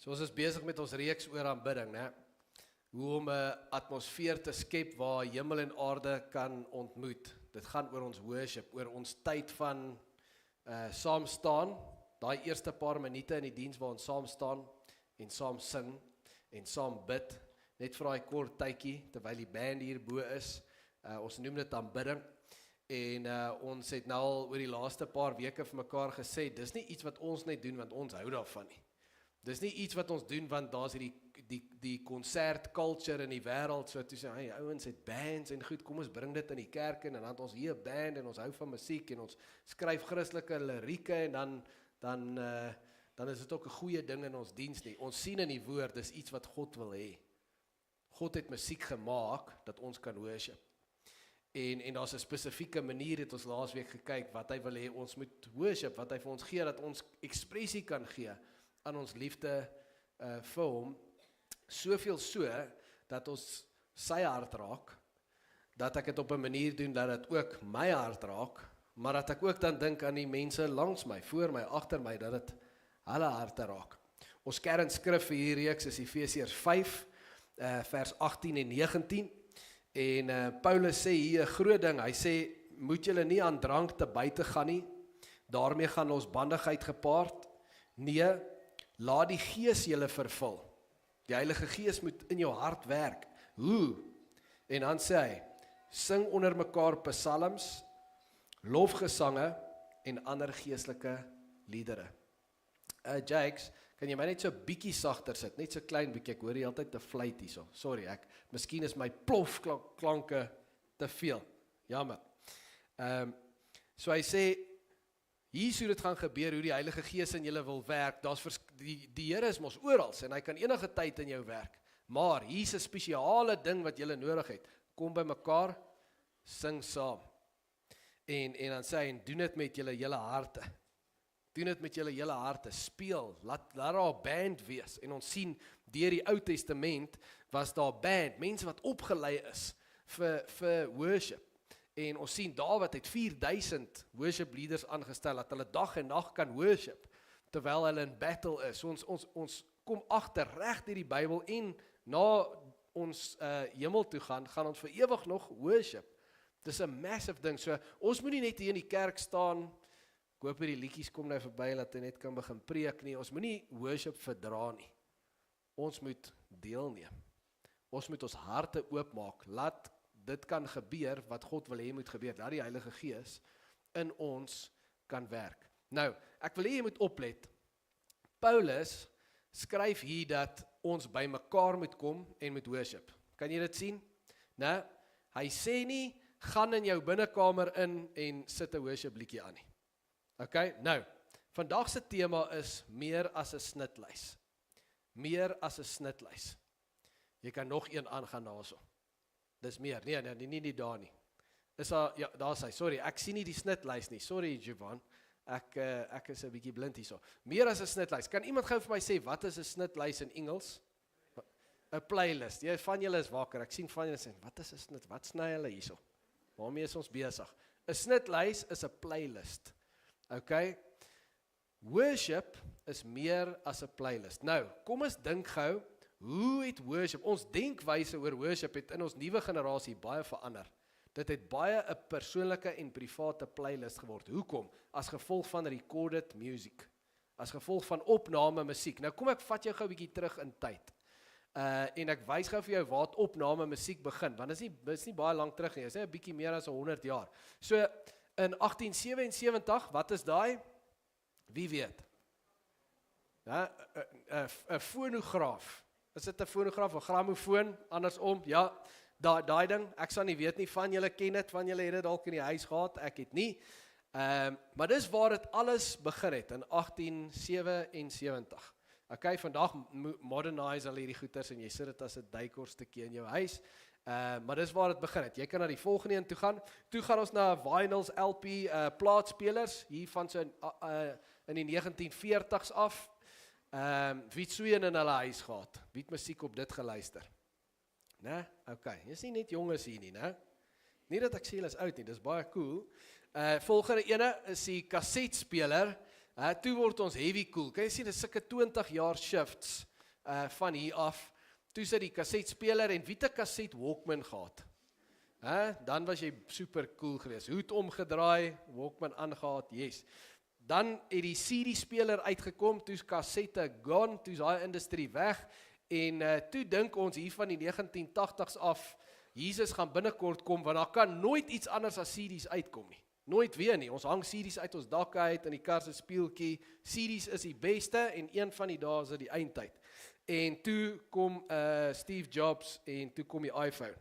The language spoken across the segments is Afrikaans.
So ons is besig met ons reeks oor aanbidding, né? Hoe om 'n atmosfeer te skep waar hemel en aarde kan ontmoet. Dit gaan oor ons worship, oor ons tyd van saam staan, daai eerste paar minute in die diens waar ons saam staan en saam sing en saam bid, net vir daai kort tydjie terwyl die band hier bo is. Ons noem dit aanbidding. En ons het nou al oor die laaste paar weke vir mekaar gesê, dis nie iets wat ons net doen want ons hou daarvan nie. Dis nie iets wat ons doen want daar's die concert culture in die wêreld, so toe sê, hey, ouens het bands en goed, kom ons bring dit in die kerk in, en dan het ons hier 'n band en ons hou van musiek en ons skryf Christelike lirieke en dan is dit ook 'n goeie ding in ons diens nie. Ons sien in die woord, dis iets wat God wil hê. God het musiek gemaak dat ons kan worship. En daar's 'n spesifieke manier, het ons laasweek gekyk, wat hy wil hê ons moet worship, wat hy vir ons gee, dat ons ekspressie kan gee aan ons liefde vir hom, soveel so, dat ons sy hart raak, dat ek dit op 'n manier doen, dat dit ook my hart raak, maar dat ek ook dan dink aan die mense langs my, voor my, agter my, dat dit hulle harte raak. Ons kernskrif vir hierdie reeks is Efesiërs 5, vers 18 en 19, en Paulus sê hier 'n groot ding, hy sê, moet julle nie aan drank te buite gaan nie, daarmee gaan losbandigheid gepaard, nee, laat die Gees julle vervul. Die Heilige Gees moet in jou hart werk. Hoe? En dan sê hy, sing onder mekaar psalms, lofgesange en ander geestelike liedere. Jakes, kan jy my net so bietjie sagter sit, net so klein bietjie, ek hoor die hele tyd te fluit hierso. Sorry, miskien is my plofklanke te veel. Jammer. So hy sê, hier is hoe dit gaan gebeur, hoe die Heilige Gees in julle wil werk. Die Here is mos oral en hy kan enige tyd in jou werk. Maar hier is 'n spesiale ding wat julle nodig het. Kom by mekaar, sing saam. En dan sê hy, en doen dit met julle hele harte. Doen dit met julle hele harte. Speel, laat daar 'n band wees. En ons sien deur die Ou Testament was daar band, mense wat opgelei is vir worship. En ons sien Dawid het 4000 worship leaders aangestel, dat hulle dag en nag kan worship, terwyl hulle in battle is. So ons kom agter reg deur die Bybel, en na ons hemel toe gaan ons vir ewig nog worship. Dis 'n massive ding, so ons moet nie net hier in die kerk staan, ek hoop die liedjies kom nou verby, dat hy net kan begin preek nie, ons moet nie worship verdra nie. Ons moet deelneem. Ons moet ons harte oopmaak, laat dit kan gebeur, wat God wil hê moet gebeur, dat die Heilige Gees in ons kan werk. Nou, ek wil hê jy moet oplet, Paulus skryf hier dat ons by mekaar moet kom en moet worship. Kan jy dit sien? Nou, hy sê nie, gaan in jou binnekamer in en sit 'n worship liedjie aan nie. Okay, nou, vandag se tema is meer as 'n snitlys. Meer as 'n snitlys. Jy kan nog een aangaan daarso. Dis meer, nee, nie daar nie. Is daar, ja, daar is hy, sorry, ek sien nie die snitlys nie, sorry Jovan, ek is 'n bietjie blind hierso. Meer as 'n snitlys, kan iemand gou vir my sê, wat is 'n snitlys in Engels? 'n playlist, van julle is wakker, ek sien van julle sê, wat is 'n snit, wat sny hulle hierso? Waarmee is ons besig? 'n snitlys is 'n playlist, okay? Worship is meer as 'n playlist. Nou, kom ons dink gou, hoe het worship, ons denkwyse oor worship het in ons nuwe generasie baie verander. Dit het baie 'n persoonlike en private playlist geword. Hoekom? As gevolg van recorded music. As gevolg van opname musiek. Nou kom ek vat jou gou 'n bietjie terug in tyd. En ek wys gou vir jou waar het opname musiek begin, want dit is nie baie lank terug nie, dit is 'n bietjie meer as 100 jaar. So, in 1877, wat is daai? Wie weet? Ja, 'n fonograaf. Is dit 'n fonograaf, 'n grammofoon, andersom? Ja, daai ding, ek sal nie weet nie, van julle ken dit, van julle het dit dalk in die huis gehad, ek het nie. Maar dis waar dit alles begin het, in 1877. Okay, vandag modernize al hierdie goeders en jy sit dit as 'n duikorstukkie in jou huis. Maar dis waar dit begin het. Jy kan na die volgende een toe gaan. Toe gaan ons na vinyls, LP, plaatspelers, hier van so in die 1940s af. Wie het so een in hulle huis gehad? Wie het musiek op dit geluister? Nee? Okay, jy is nie net jonges hier nie, né? Nie dat ek sê hulle is oud nie, dis baie cool. Volgende ene is die kasetspeler. Toe word ons heavy cool. Kan jy sien, dis sulke 20 jaar shifts van hier af. Toe sit die kasetspeler en wie het 'n kaset Walkman gehad? Dan was jy super cool geweest. Hoed omgedraai, Walkman aangehaat, yes. Dan het die CD-speler uitgekom, toe's kassette gone, toe's daai industrie weg, en toe dink ons hier van die 1980s af, Jesus gaan binnekort kom, want daar kan nooit iets anders as CD's uitkom nie. Nooit weer nie, ons hang CD's uit ons dakke uit, in die kar se speeltjie, CD's is die beste, en een van die dae is dit die eindtyd. En toe kom Steve Jobs, en toe kom die iPhone.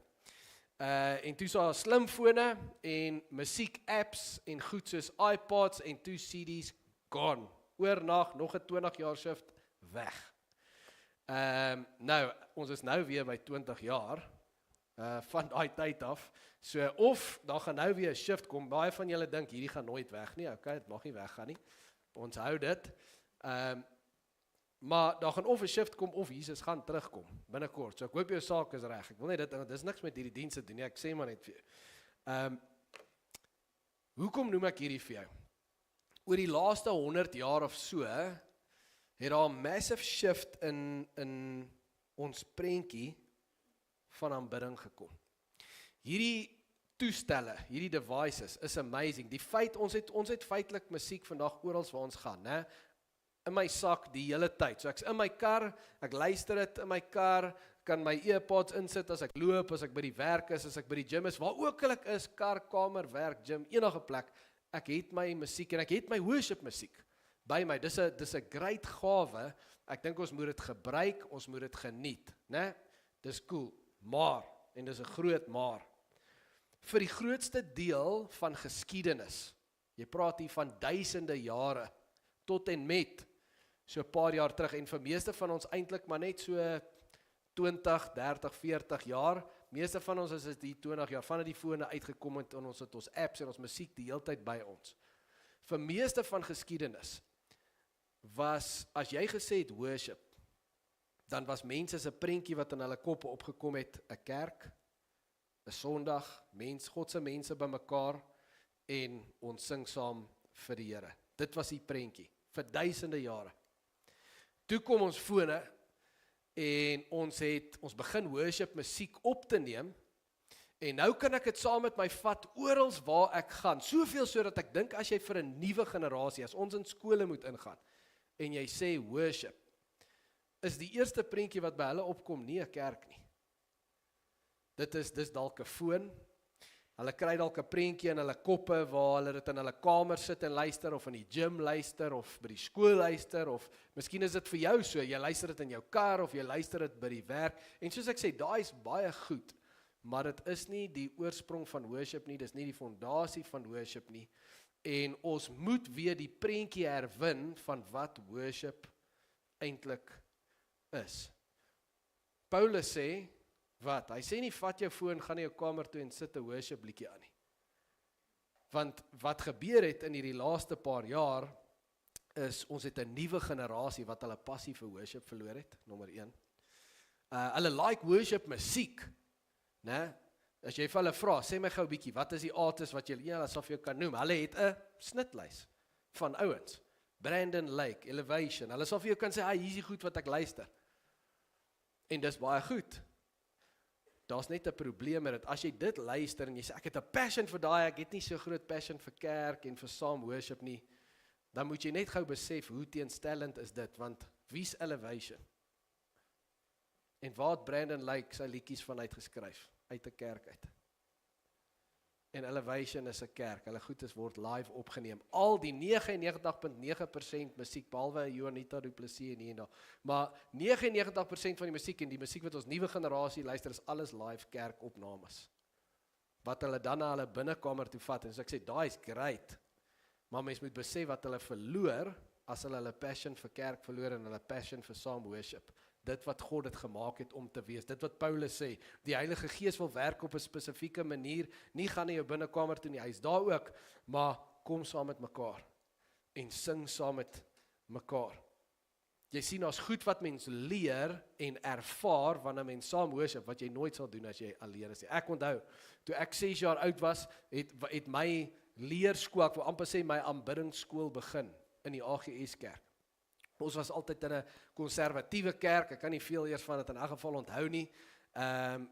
En toe daar slimfone, en musiek apps, en goed soos iPods, en toe CD's gone. Oornag, nog 'n 20 jaar shift, weg. Nou, ons is nou weer by 20 jaar, van daai tyd af, so of, daar gaan nou weer 'n shift kom, baie van julle dink, hierdie gaan nooit weg nie, okay, het mag nie weggaan nie, ons hou dit, maar daar gaan of 'n shift kom, of Jesus gaan terugkom, binnekort, so ek hoop jou saak is reg, ek wil net dit is niks met hierdie dienste doen nie, ek sê maar net vir jou. Hoekom noem ek hierdie vir jou? Oor die laaste 100 jaar of so, het daar 'n massive shift in ons prentjie van aanbidding gekom. Hierdie toestelle, hierdie devices is amazing. Die feit, ons het feitelik musiek vandag oral waar ons gaan, né? In my sak die hele tyd. So ek's in my kar, ek luister dit in my kar, kan my earpods insit as ek loop, as ek by die werk is, as ek by die gym is, waar ook al ek is, kar, kamer, werk, gym, enige plek, ek het my musiek en ek het my worship musiek by my. Dis 'n great gawe. Ek dink ons moet dit gebruik, ons moet dit geniet, né? Dis cool. Maar, en dis 'n groot maar, vir die grootste deel van geskiedenis, jy praat hier van duisende jare, tot en met, so 'n paar jaar terug, en vir meeste van ons eintlik maar net so 20, 30, 40 jaar, meeste van ons is die 20 jaar, vanaf die fone uitgekom het, en ons het ons apps en ons musiek die hele tyd by ons. Vir meeste van geskiedenis, was, as jy gesê het worship, dan was mense se prentjie wat in hulle koppe opgekom het, 'n kerk, 'n Sondag, God se mense bymekaar, en ons sing saam vir die Here. Dit was die prentjie, vir duisende jare. Toe kom ons fone, en ons begin worship musiek op te neem, en nou kan ek dit saam met my vat, orals waar ek gaan, soveel so dat ek dink, as jy vir 'n nuwe generasie, as ons in skole moet ingaan, en jy sê worship, is die eerste prentjie wat by hulle opkom nie 'n kerk nie. Dis dalk 'n foon. Hulle kry dalk 'n prentjie in hulle koppe waar hulle dit in hulle kamer sit en luister, of in die gym luister, of by die skool luister, of miskien is dit vir jou so, jy luister dit in jou kar, of jy luister dit by die werk, en soos ek sê, daai is baie goed, maar dit is nie die oorsprong van worship nie, dis nie die fondasie van worship nie, en ons moet weer die prentjie herwin van wat worship eintlik is. Paulus sê, wat? Hy sê nie, vat jou foon, gaan in jou kamer toe en sit 'n worship liedjie aan nie. Want wat gebeur het in hierdie laaste paar jaar, is, ons het 'n nuwe generasie wat hulle passie vir worship verloor het, nommer 1. Hulle like worship musiek, né? As jy vir hulle vra, sê my gou 'n bietjie, wat is die artist wat jy, hulle sal vir jou kan noem? Hulle het 'n snitlys van ouens. Brandon Lake, Elevation, hulle sal vir jou kan sê, hier is die goed wat ek luister. En dis baie goed. Daar's net 'n probleem met dit, as jy dit luister, en jy sê, ek het 'n passion vir daai, ek het nie so groot passion vir kerk, en vir saam worship nie, dan moet jy net gou besef, hoe teenstellend is dit, want wie's Elevation? En waar het Brandon Lake sy liedjies van uitgeskryf? Uit 'n kerk uit. En Elevation is 'n kerk, hulle goedes word live opgeneem. Al die 99.9% musiek, behalwe Juanita Du Plessis en hier en daar, maar 99% van die musiek, en die musiek wat ons nuwe generasie luister, is alles live kerkopnames. Wat hulle dan na hulle binnekamer toe vat, en so ek sê, daai is great, maar mens moet besef wat hulle verloor, as hulle passion vir kerk verloor, en hulle passion vir saam worship. Dit wat God het gemaak het om te wees, dit wat Paulus sê, die Heilige Gees wil werk op 'n spesifieke manier, nie gaan in jou binnekamer toe nie, hy is daar ook, maar kom saam met mekaar, en sing saam met mekaar. Jy sien, daar's goed wat mens leer en ervaar, wanneer mens saam worship, wat jy nooit sal doen as jy alleen is. Ek onthou, toe ek 6 jaar oud was, het my leerskool, ek wil amper sê my aanbiddingsskool begin, in die AGS kerk. Ons was altyd in 'n konservatiewe kerk, ek kan nie veel eers van dit in elk geval onthou nie,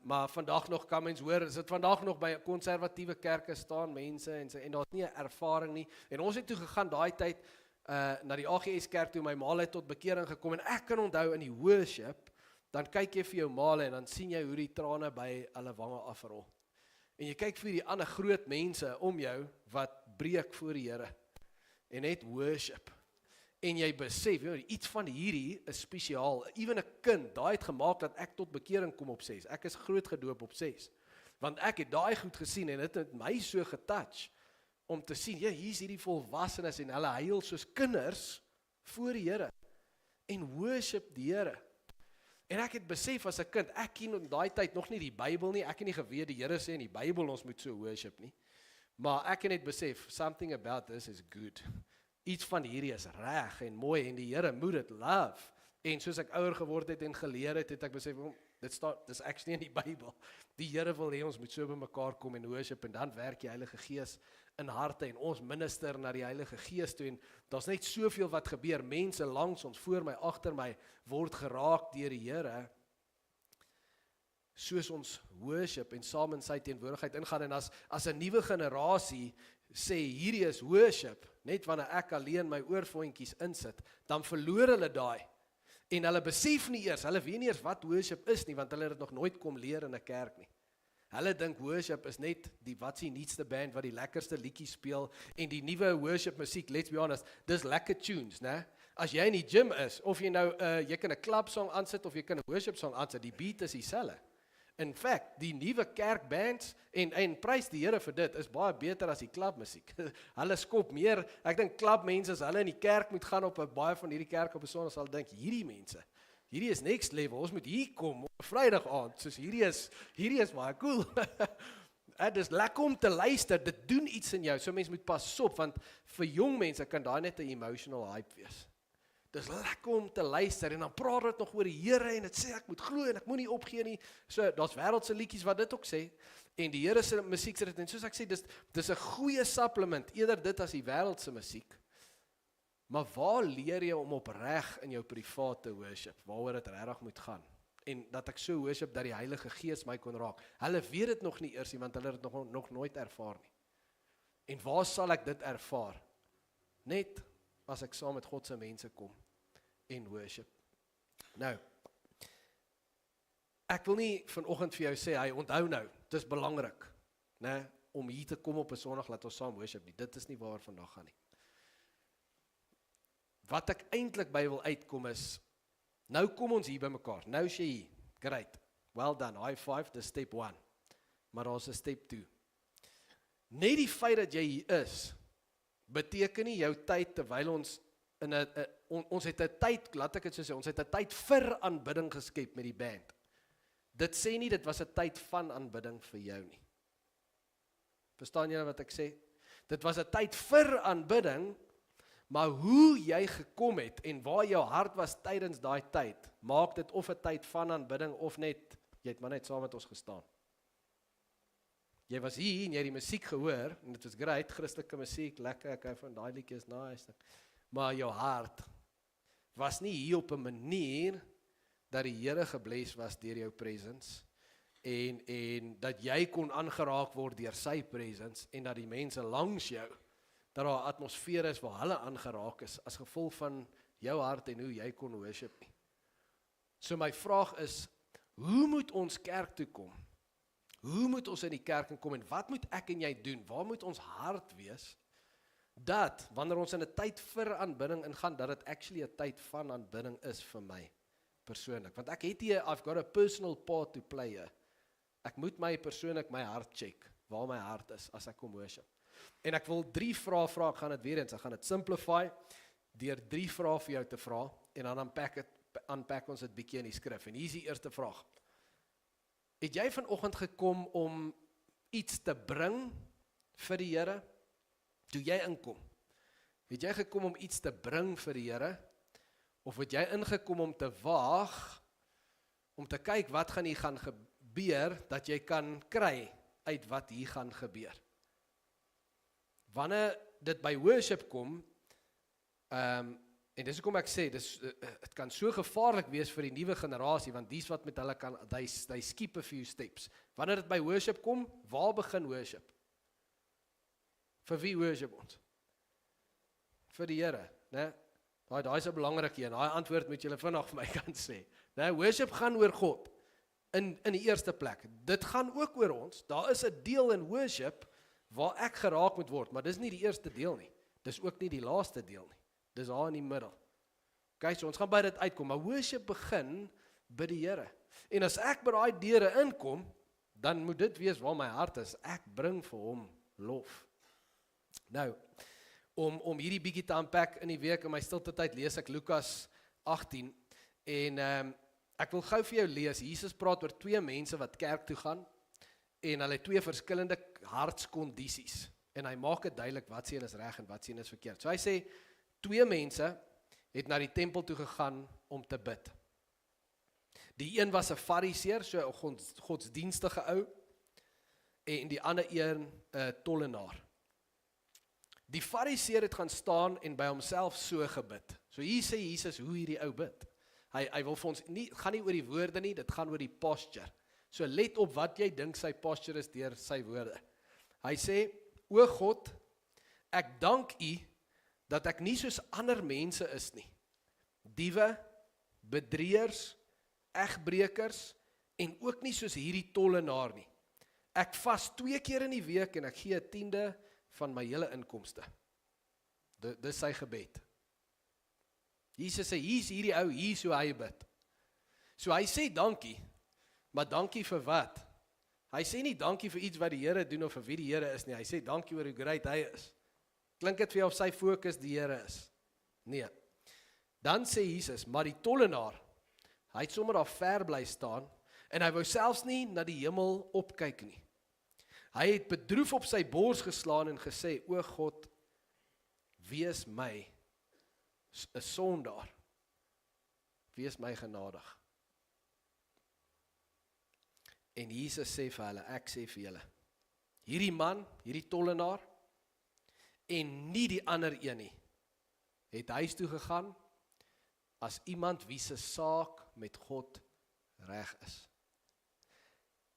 maar vandag nog kan mens hoor, is dit vandag nog by konservatiewe kerke staan mense en daar's nie 'n ervaring nie, en ons het toe gegaan daai tyd, na die AGS kerk toe, my ma het tot bekering gekom, en ek kan onthou in die worship, dan kyk jy vir jou maale, en dan sien jy hoe die trane by hulle wange afrol, en jy kyk vir die ander groot mense om jou, wat breek voor die Here, en net worship, en jy besef, iets van hierdie is spesiaal, ewen 'n kind, daai het gemaak dat ek tot bekering kom op 6, ek is groot gedoop op 6, want ek het daai goed gesien, en dit het my so getouch, om te sien, hier's hierdie volwassenes, en hulle huil soos kinders, voor die Here, en worship die Here, en ek het besef as 'n kind, ek ken in daai tyd nog nie die Bybel nie, ek het nie geweet die Here sê in die Bybel, ons moet so worship nie, maar ek het net besef, something about this is good, iets van hierdie is reg en mooi, en die Here moet dit love, en soos ek ouer geword het en geleer het, het ek besef, dis actually in die Bybel, die Here wil hê ons moet so by mekaar kom en worship, en dan werk die Heilige Gees in harte, en ons minister na die Heilige Gees toe, en daar's net soveel wat gebeur, mense langs ons, voor my, agter my, word geraak deur die Here, soos ons worship en saam in sy teenwoordigheid ingaan, en as 'n nuwe generasie sê, hierdie is worship, net wanneer ek alleen my oorvontjies insit, dan verloor hulle daai, en hulle besef nie eers, hulle weet nie eers wat worship is nie, want hulle het dit nog nooit kom leer in 'n kerk nie. Hulle dink worship is net die wat's die nuutste band wat die lekkerste liedjies speel, en die nuwe worship musiek, let's be honest, dis lekker tunes, né? As jy in die gym is, of jy nou, jy kan 'n club song aansit, of jy kan 'n worship song aansit, die beat is dieselfde. In fact, die nuwe kerkbands, en prys die Here vir dit, is baie beter as die klubmusiek. Hulle skop meer, ek dink klubmense, as hulle in die kerk moet gaan, op 'n baie van hierdie kerk op 'n Sondag, sal dink, hierdie mense, hierdie is next level, ons moet hier kom, op 'n Vrydag aand, soos hierdie is baie cool. Dit is lekker om te luister, dit doen iets in jou, so mense moet pas op, want vir jong mense kan daai net 'n emotional hype wees. Dis lekker om te luister, en dan praat dit nog oor die Here, en dit sê, ek moet glo, en ek moet nie opgee nie, so, daar's wêreldse liedjies wat dit ook sê, en die Here se musiek sê dit, en soos ek sê, dis 'n goeie supplement, eerder dit as die wêreldse musiek, maar waar leer jy om opreg in jou private worship, waaroor dit regtig moet gaan, en dat ek so worship, dat die Heilige Gees my kon raak, hulle weet dit nog nie eers nie, want hulle het dit nog nooit ervaar nie, en waar sal ek dit ervaar? Net as ek saam met God se mense kom en worship. Nou, ek wil nie vanoggend vir jou sê, hy onthou nou, dit is belangrik, né, om hier te kom op 'n Sondag, laat ons saam worship nie, dit is nie waar vandag gaan nie. Wat ek eintlik by wil uitkom is, nou kom ons hier by mekaar, nou is jy hier, great, well done, high five, dis step 1, maar daar's 'n step 2. Net die feit dat jy hier is, beteken nie jou tyd, terwyl ons ons het 'n tyd, laat ek dit so sê, ons het 'n tyd vir aanbidding geskep met die band. Dit sê nie, dit was 'n tyd van aanbidding vir jou nie. Verstaan julle wat ek sê? Dit was 'n tyd vir aanbidding, maar hoe jy gekom het, en waar jou hart was tydens daai tyd, maak dit of 'n tyd van aanbidding, of net, jy het maar net saam met ons gestaan. Jy was hier, en jy het die musiek gehoor, en dit was great, Christelike musiek, lekker, ek hou van daai liedjie is nice, maar jou hart was nie hier op 'n manier, dat die Here gebless was deur jou presence, en dat jy kon aangeraak word deur sy presence, en dat die mense langs jou, dat daar 'n atmosfeer is waar hulle aangeraak is, as gevolg van jou hart en hoe jy kon worship nie. So my vraag is, hoe moet ons kerk toe kom? Hoe moet ons in die kerk kom, en wat moet ek en jy doen? Waar moet ons hart wees, dat, wanneer ons in 'n tyd vir aanbidding ingaan, dat dit actually 'n tyd van aanbidding is vir my, persoonlik. Want ek het hier, I've got a personal part to play here. Ek moet my persoonlik my hart check, waar my hart is, as ek kom worship. En ek wil 3 vrae vra, ek gaan dit weer eens, ek gaan dit simplify, deur 3 vrae vir jou te vra, en dan unpack ons dit bietjie in die skrif. En hier is die eerste vraag. Het jy vanoggend gekom om iets te bring vir die Here? Toe jy inkom, het jy gekom om iets te bring vir die Here? Of het jy ingekom om te waag, om te kyk wat gaan hier gaan gebeur, dat jy kan kry uit wat hier gaan gebeur? Wanneer dit by worship kom, En dis hoekom ek sê, dit kan so gevaarlik wees vir die nuwe generasie, want dis wat met hulle kan, they skip a few steps. Wanneer dit by worship kom, waar begin worship? Vir wie worship ons? Vir die Here, né? Daai is 'n belangrike een. Daai antwoord moet julle vinnig vir my kan sê. Né, worship gaan oor God in die eerste plek. Dit gaan ook oor ons. Daar is 'n deel in worship waar ek geraak moet word, maar dis nie die eerste deel nie. Dis ook nie die laaste deel nie. Dis daar in die middel. Okay, so ons gaan by dit uitkom, maar worship begin by die Here. En as ek by daai deure inkom, dan moet dit wees waar my hart is. Ek bring vir hom lof. Nou, om hierdie bietjie te unpack in die week in my stilte tyd lees ek Lukas 18 en ek wil gou vir jou lees. Jesus praat oor 2 mense wat kerk toe gaan en hulle het 2 verskillende hartskondisies en hy maak dit duidelik wat sien is reg en wat sien is verkeerd. So hy sê 2 mense het na die tempel toe gegaan om te bid. Die een was 'n fariseer, so 'n godsdienstige ou, en die ander een 'n tollenaar. Die fariseer het gaan staan en by homself so gebid. So hier sê Jesus hoe hierdie ou bid. Hy wil vir ons gaan nie oor die woorde nie, dit gaan oor die posture. So let op wat jy dink sy posture is deur sy woorde. Hy sê, o God, ek dank U dat ek nie soos ander mense is nie. Diewe, bedrieërs, egbrekers en ook nie soos hierdie tollenaar nie. Ek vas 2 keer in die week en ek gee 'n 10de van my hele inkomste. Dis sy gebed. Jesus sê, hier's hierdie ou, hier's hoe hy bid. So hy sê dankie, maar dankie vir wat? Hy sê nie dankie vir iets wat die Here doen of vir wie die Here is nie, hy sê dankie oor hoe great hy is. Klink dit vir jou of sy fokus die Here is? Nee. Dan sê Jesus, maar die tollenaar, hy het sommer daar ver bly staan, en hy wou selfs nie na die hemel opkyk nie. Hy het bedroef op sy bors geslaan en gesê, o God, wees my 'n sondaar, wees my genadig. En Jesus sê vir hulle, ek sê vir julle, hierdie man, hierdie tollenaar, en nie die ander een nie, het huis toe gegaan, as iemand wie se saak met God reg is.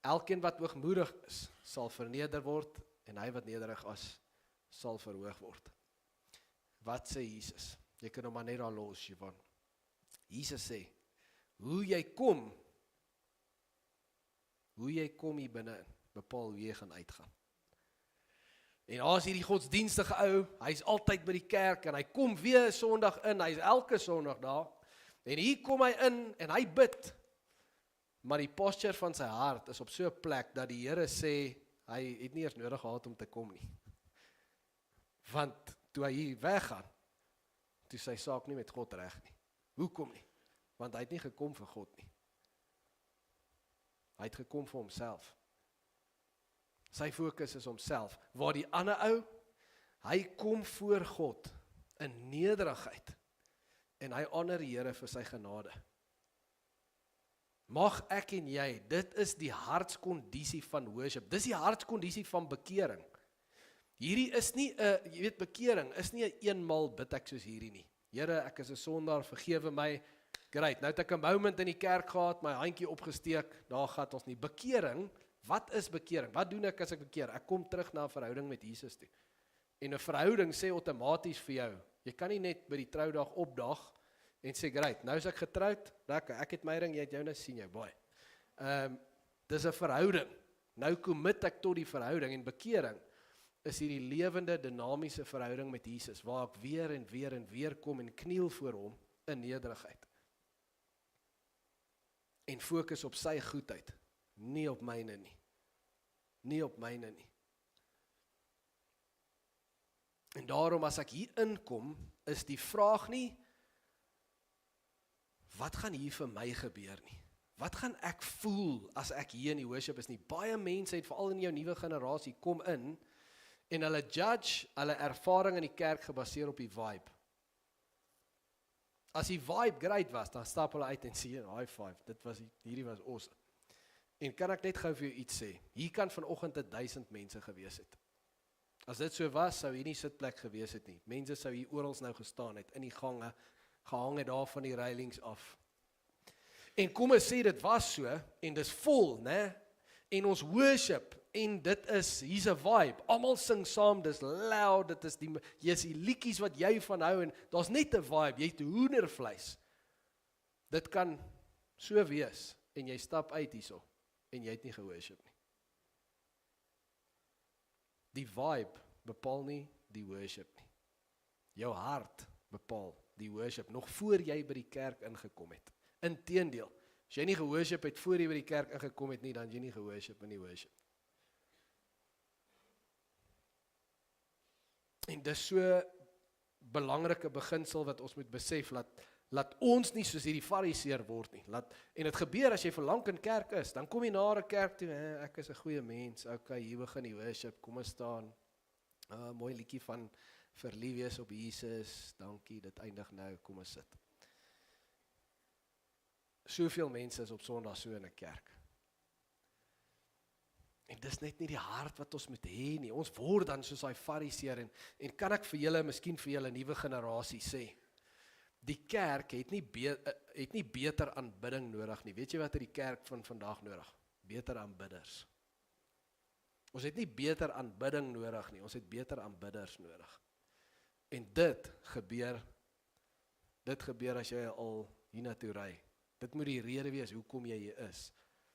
Elkeen wat hoogmoedig is, sal verneder word, en hy wat nederig is, sal verhoog word. Wat sê Jesus? Jy kan hom maar net daar los, Sivan. Jesus sê, hoe jy kom hier binne, bepaal hoe jy gaan uitgaan. En daar is hierdie godsdienstige ou, hy's altyd by die kerk, en hy kom weer Sondag in, hy's elke Sondag daar, en hier kom hy in, en hy bid, maar die posture van sy hart is op so 'n plek, dat die Here sê, hy het nie eers nodig gehad om te kom nie. Want, toe hy hier weggaan, toe sy saak nie met God reg nie. Hoekom nie? Want hy het nie gekom vir God nie. Hy het gekom vir homself. Sy fokus is homself, waar die ander ou, hy kom voor God, in nederigheid, en hy honor die Here vir sy genade. Mag ek en jy, dit is die hartskondisie van worship, dis die hartskondisie van bekering. Hierdie is nie, jy weet, bekering is nie 'n eenmaal bid ek soos hierdie nie. Here, ek is 'n sondaar, vergewe my, great, nou het ek 'n moment in die kerk gehad, my handjie opgesteek, daar gaan ons nie. Bekering, wat is bekering? Wat doen ek as ek bekeer? Ek kom terug na 'n verhouding met Jesus toe. En 'n verhouding sê outomaties vir jou, jy kan nie net by die troudag opdag, en sê, great, nou is ek getroud, lekker, ek het my ring, jy het jou, nou sien jou, boy. Dis 'n verhouding, nou commit ek tot die verhouding, en bekering is hierdie lewende, dynamiese verhouding met Jesus, waar ek weer en weer en weer kom en kniel voor hom, in nederigheid. En fokus op sy goedheid, nie op myne nie. Nie op myne nie. En daarom as ek hier inkom, is die vraag nie, wat gaan hier vir my gebeur nie? Wat gaan ek voel as ek hier in die worship is nie? Baie mense het, veral in jou nuwe generasie, kom in, en hulle judge, hulle ervaring in die kerk gebaseer op die vibe. As die vibe great was, dan stap hulle uit en sê, high five, hierdie was awesome. En kan ek net gou vir jou iets sê, hier kan vanoggend 1000 mense gewees het. As dit so was, sou hier nie sitplek gewees het nie. Mense sou hier oral nou gestaan het, in die gange, gehang het daar van die reilings af. En kom ons sê dit was so, en dis vol, né? En ons worship, en dit is, hier's 'n vibe, almal sing saam, dis loud, dit is die liedjies wat jy van hou, en daar's net 'n vibe, jy het hoendervleis. Dit kan so wees, en jy stap uit hierso, en jy het nie geworship nie. Die vibe bepaal nie die worship nie. Jou hart bepaal die worship, nog voor jy by die kerk ingekom het. Inteendeel, as jy nie geworship het voor jy by die kerk ingekom het nie, dan jy nie geworship in die worship. En dis so belangrike beginsel wat ons moet besef, laat ons nie soos hierdie fariseer word nie. En dit gebeur as jy vir lank in kerk is, dan kom jy na 'n kerk toe, ek is 'n goeie mens, okay, hier begin die worship, kom ons staan, mooi liedjie van verlief wees op Jesus, dankie, dit eindig nou, kom ons sit. Soveel mense is op Sondag so in 'n kerk. En dis net nie die hart wat ons moet hê nie. Ons word dan soos daai fariseer, en kan ek vir julle, miskien vir julle nuwe generasie sê, die kerk het nie beter aanbidding nodig nie. Weet jy wat het die kerk van vandag nodig? Beter aanbidders. Ons het nie beter aanbidding nodig nie, ons het beter aanbidders nodig. En dit gebeur as jy al hiernatoe ry. Dit moet die rede wees hoekom jy hier is.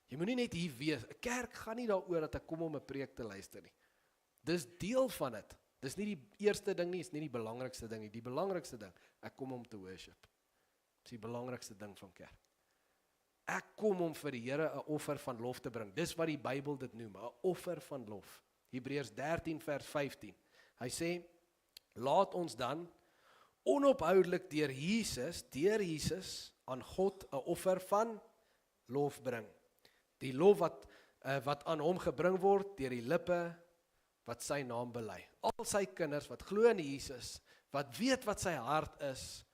Jy moet nie net hier wees. 'n Kerk gaan nie daaroor dat ek kom om 'n preek te luister nie. Dis deel van dit. Dis nie die eerste ding nie, is nie die belangrikste ding nie. Die belangrikste ding, ek kom om te worship. Dis die belangrikste ding van kerk. Ek kom om vir die Here 'n offer van lof te bring. Dis wat die Bybel dit noem, 'n offer van lof. Hebreërs 13 vers 15. Hy sê, laat ons dan onophoudelik deur Jesus aan God 'n offer van lof bring. Die lof wat aan hom gebring word deur die lippe wat sy naam bely. Al sy kinders wat glo in Jesus, wat weet wat sy hart is,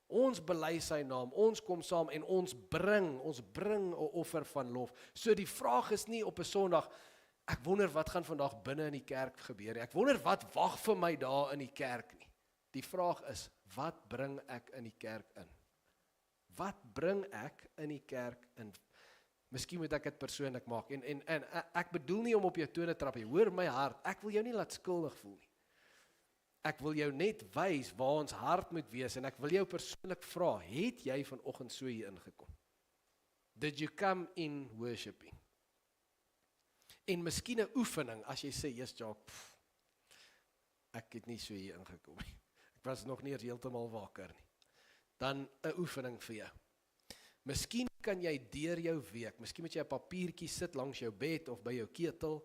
ons bely sy naam, ons kom saam en ons bring 'n offer van lof. So die vraag is nie op 'n Sondag, ek wonder wat gaan vandag binne in die kerk gebeur. Ek wonder wat wag vir my daar in die kerk nie. Die vraag is, wat bring ek in die kerk in? Wat bring ek in die kerk in? Miskien moet ek dit persoonlik maak, en ek bedoel nie om op jou tone trap nie, hoor my hart, ek wil jou nie laat skuldig voel nie. Ek wil jou net wys waar ons hart moet wees, en ek wil jou persoonlik vra, het jy vanoggend so hier ingekom? Did you come in worshiping? En miskien 'n oefening, as jy sê, yes, Jacques, ek het nie so hier ingekom nie. Ek was nog nie eens heeltemal wakker nie. Dan 'n oefening vir jou. Miskien kan jy deur jou week, miskien moet jy 'n papiertjie sit langs jou bed of by jou ketel,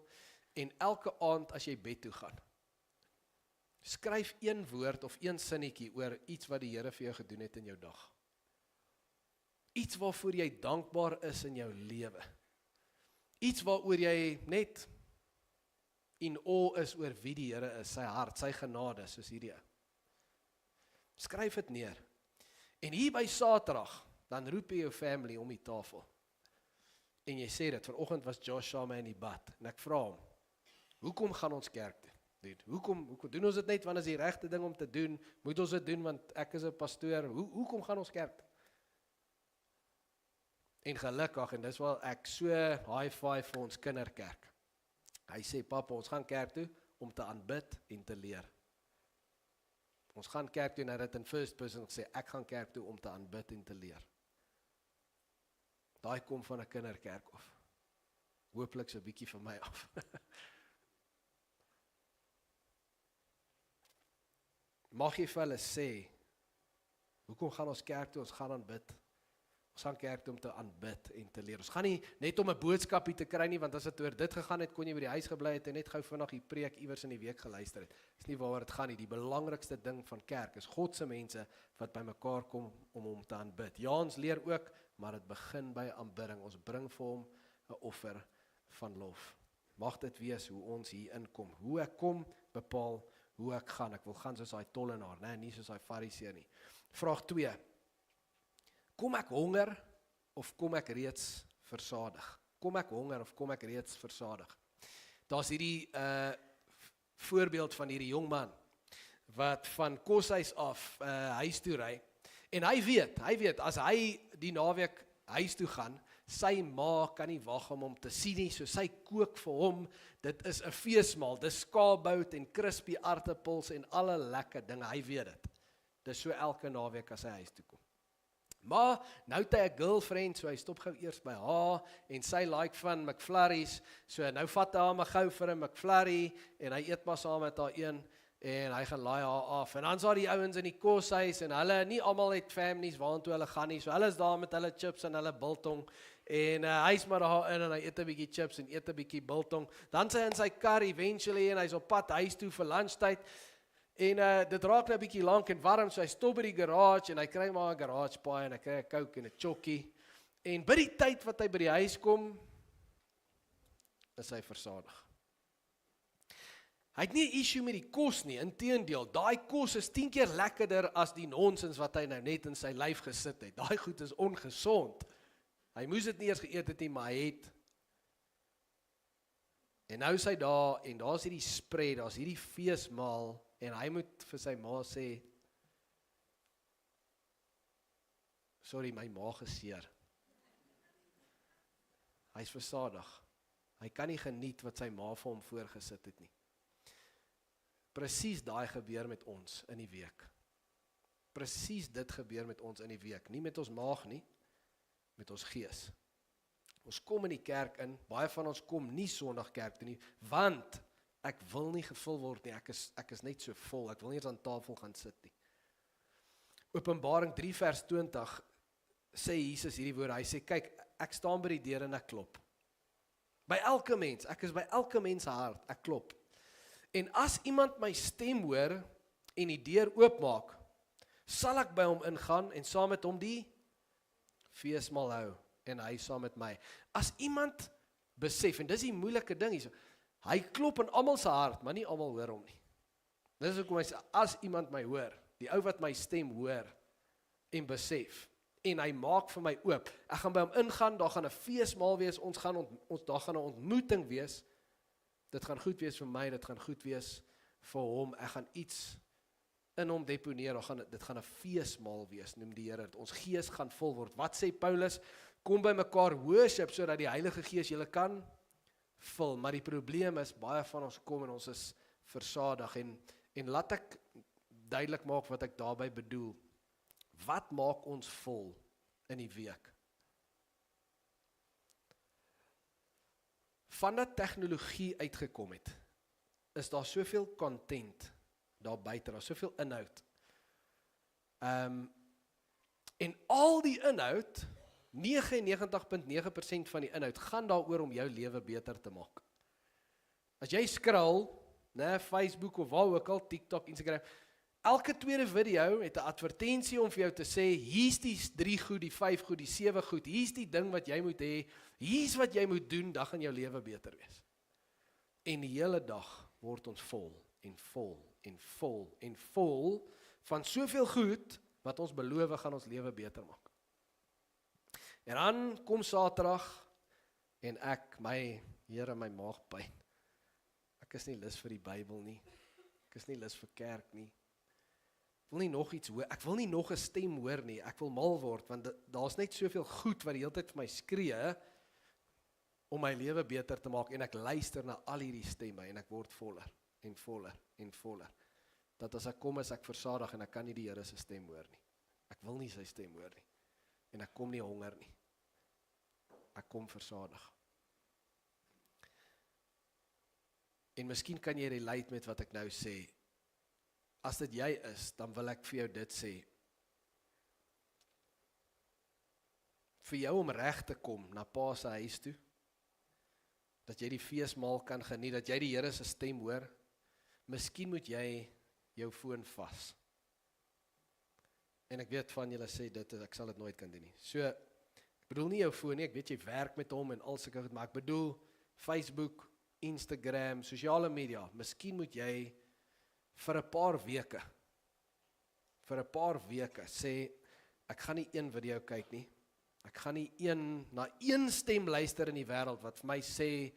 en elke aand as jy bed toe gaan, skryf een woord of een sinnetjie oor iets wat die Here vir jou gedoen het in jou dag. Iets waarvoor jy dankbaar is in jou lewe. Iets waaroor jy net in awe is oor wie die Here is, sy hart, sy genade, soos hierdie. Skryf dit neer. En hier by Saterdag, dan roep jy jou family om die tafel. En jy sê dit, vanoggend was Josh saam in die bad, en ek vra hom, hoekom gaan ons kerk toe? Hoekom doen ons dit net, want is die regte ding om te doen, moet ons dit doen, want ek is 'n pastoor, hoekom gaan ons kerk toe? En gelukkig, en dis wel ek so high five vir ons kinderkerk. Hy sê, papa, ons gaan kerk toe om te aanbid en te leer. Ons gaan kerk toe, en hy het in first person gesê, ek gaan kerk toe om te aanbid en te leer. Daai kom van 'n kinderkerk af. Hooplik so 'n bietjie van my af. Mag jy vir hulle sê, hoekom gaan ons kerk toe? Ons gaan aanbid. Ons gaan kerk toe om te aanbid en te leer. Ons gaan nie net om 'n boodskapie te kry nie, want as dit oor dit gegaan het, kon jy by die huis gebly het en net gou vinnig die preek iewers in die week geluister het. Dis nie waaroor dit gaan nie. Die belangrikste ding van kerk is God se mense wat by mekaar kom om hom te aanbid. Ja, ons leer ook, maar dit begin by aanbidding. Ons bring vir hom 'n offer van lof. Mag dit wees hoe ons hier inkom. Hoe ek kom, bepaal hoe ek gaan. Ek wil gaan soos daai tollenaar, nie soos daai fariseer nie. Vraag 2. Kom ek honger of kom ek reeds versadig? Kom ek honger of kom ek reeds versadig? Daar's hierdie voorbeeld van hierdie jong man wat van koshuis af huis toe ry, En hy weet, as hy die naweek huis toe gaan, sy ma kan nie wag om hom te sien nie, so sy kook vir hom, dit is 'n feesmaal, dis skaapbout en crispy aartappels en alle lekker dinge, hy weet dit. Dis so elke naweek as hy huis toe kom. Maar nou het hy 'n girlfriend, so hy stop gou eers by haar, en sy like van McFlurries, so nou vat hy haar maar gou vir 'n McFlurry, en hy eet maar saam met haar een, en hy gaan laai haar af, en dan's daar die ouens in die koshuis, en hulle, nie almal het families waantoe hulle gaan nie, so hulle is daar met hulle chips en hulle biltong, en hy is maar daar in, en hy eet 'n bietjie chips en eet 'n bietjie biltong, dan is hy in sy kar eventually, en hy's op pad huis toe vir lunchtyd, en dit raak nou 'n bietjie lank en warm, so hy stop by die garage, en hy kry maar 'n garage paai, en hy kry 'n Coke en 'n chokkie, en by die tyd wat hy by die huis kom, is hy versadig. Hy het nie 'n issue met die kos nie, inteendeel, daai kos is 10 keer lekkerder as die nonsens wat hy nou net in sy lyf gesit het. Daai goed is ongesond. Hy moes dit nie eers geëet het nie, maar hy het. En nou is hy daar, en daar's hierdie spread, daar's hierdie feesmaal, en hy moet vir sy ma sê, sorry, my maag is seer. Hy's versadig. Hy kan nie geniet wat sy ma vir hom voorgesit het nie. Presies daai gebeur met ons in die week. Presies dit gebeur met ons in die week. Nie met ons maag nie, met ons gees. Ons kom in die kerk in, baie van ons kom nie Sondag kerk toe nie, want ek wil nie gevul word nie, ek is net so vol, ek wil nie eens aan tafel gaan sit nie. Openbaring 3 vers 20 sê Jesus hierdie woorde, hy sê, kyk, ek staan by die deur en ek klop. By elke mens, ek is by elke mens se hart, ek klop. En as iemand my stem hoor en die deur oopmaak, sal ek by hom ingaan en saam met hom die feesmaal hou en hy saam met my. As iemand besef, en dis die moeilike ding hier, hy klop in almal se hart, maar nie almal hoor hom nie. Dis hoekom hy sê, as iemand my hoor, die ou wat my stem hoor en besef, en hy maak vir my oop, ek gaan by hom ingaan, daar gaan 'n feesmaal wees, daar gaan 'n ontmoeting wees, dit gaan goed wees vir my, dit gaan goed wees vir hom, ek gaan iets in hom deponeer, dit gaan 'n feesmaal wees, noem die Here, ons gees gaan vol word. Wat sê Paulus? Kom by mekaar worship, sodat die Heilige Gees julle kan vul, maar die probleem is, baie van ons kom en ons is versadig, en laat ek duidelik maak wat ek daarby bedoel. Wat maak ons vol in die week? Vandat tegnologie uitgekom het, is daar soveel content daar buite, daar soveel inhoud. En al die inhoud, 99.9% van die inhoud, gaan daaroor om jou lewe beter te maak. As jy scroll, Facebook of waar ook al, TikTok, Instagram, elke tweede video het 'n advertensie om vir jou te sê, hier's die 3 goed, die 5 goed, die 7 goed, hier's die ding wat jy moet hê, hier's wat jy moet doen, dan gaan jou lewe beter wees. En die hele dag word ons vol, en vol, en vol, en vol, van soveel goed, wat ons beloof gaan ons lewe beter maak. En dan kom Saterdag, en my Here, my maag pyn. Ek is nie lus vir die Bybel nie, ek is nie lus vir kerk nie, ek wil nie nog iets hoor, ek wil nie nog 'n stem hoor nie, ek wil mal word, want daar's net soveel goed wat die hele tyd vir my skree, om my lewe beter te maak, en ek luister na al hierdie stemme, en ek word voller, en voller, en voller, dat as ek kom is ek versadig, en ek kan nie die Here se stem hoor nie, ek wil nie sy stem hoor nie, en ek kom nie honger nie, ek kom versadig. En miskien kan jy relate met wat ek nou sê. As dit jy is, dan wil ek vir jou dit sê. Vir jou om reg te kom na Pa se huis toe, dat jy die feesmaal kan geniet, dat jy die Here se stem hoor, miskien moet jy jou foon vas. En ek weet van julle sê dit, ek sal dit nooit kan doen nie. So, ek bedoel nie jou foon nie, ek weet jy werk met hom en al sulke goed, maar ek bedoel Facebook, Instagram, sosiale media, miskien moet jy vir 'n paar weke sê, ek gaan nie een video kyk nie, ek gaan nie na een stem luister in die wêreld wat vir my sê,